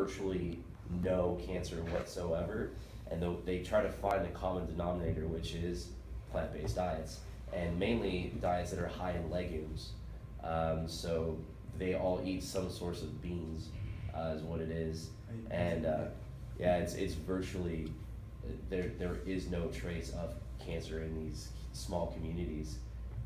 virtually no cancer whatsoever, and they try to find the common denominator, which is plant-based diets, and mainly diets that are high in legumes. So they all eat some source of beans, is what it is, and yeah, it's virtually there is no trace of cancer in these small communities,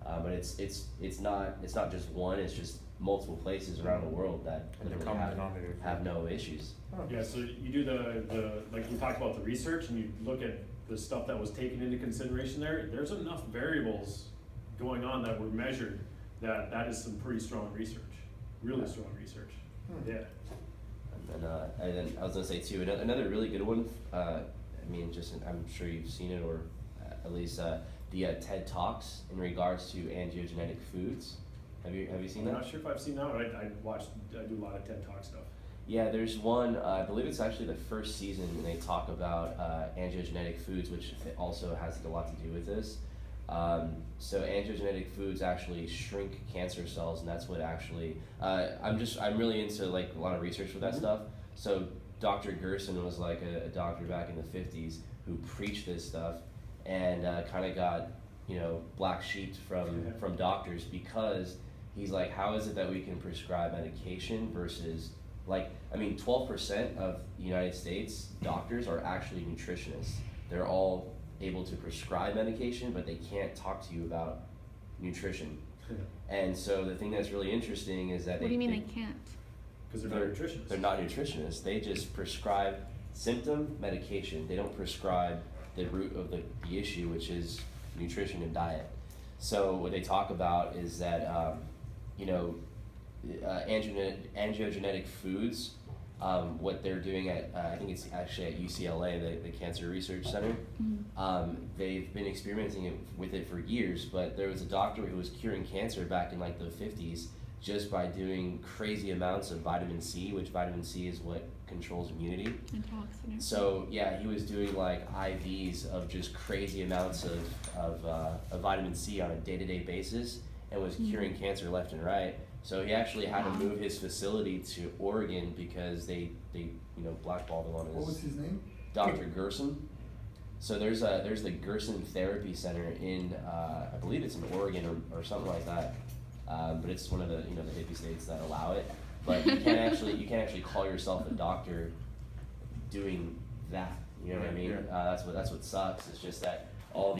but it's not just one, it's just multiple places around the world that And the literally common denominator. have no issues. Yeah, so you do the like you talked about the research and you look at the stuff that was taken into consideration there, there's enough variables going on that were measured that is some pretty strong research, really strong research. Yeah. And then I was gonna say too, another really good one. I mean, I'm sure you've seen it, or at least the TED Talks in regards to angiogenetic foods. Have you seen I'm that? not sure if I've seen that one. I do a lot of TED Talk stuff. Yeah, there's one. I believe it's actually the first season, and they talk about angiogenetic foods, which also has a lot to do with this. So angiogenetic foods actually shrink cancer cells, and that's what actually. I'm really into like a lot of research with that stuff. So Dr. Gerson was like a doctor back in the 50s who preached this stuff, and kind of got black sheep from doctors, because he's like, how is it that we can prescribe medication versus 12% of the United States doctors are actually nutritionists. They're all able to prescribe medication, but they can't talk to you about nutrition. And so the thing that's really interesting is that What do you mean they can't? Because they're not nutritionists. They're not nutritionists. They just prescribe symptom medication. They don't prescribe the root of the issue, which is nutrition and diet. So what they talk about is that angiogenetic foods, what they're doing at I think it's actually at UCLA, the Cancer Research Center. They've been experimenting with it for years, but there was a doctor who was curing cancer back in like the 50s just by doing crazy amounts of vitamin C, which vitamin C is what controls immunity. Antioxidant. So yeah, he was doing like IVs of just crazy amounts of vitamin C on a day-to-day basis, and was curing cancer left and right. So he actually had to move his facility to Oregon because they blackballed him on his. What was his name? Dr. Gerson. So there's the Gerson Therapy Center in I believe it's in Oregon or something like that. But it's one of the the hippie states that allow it. But you can't actually call yourself a doctor doing that. You know what I mean? Yeah. That's what sucks. It's just that all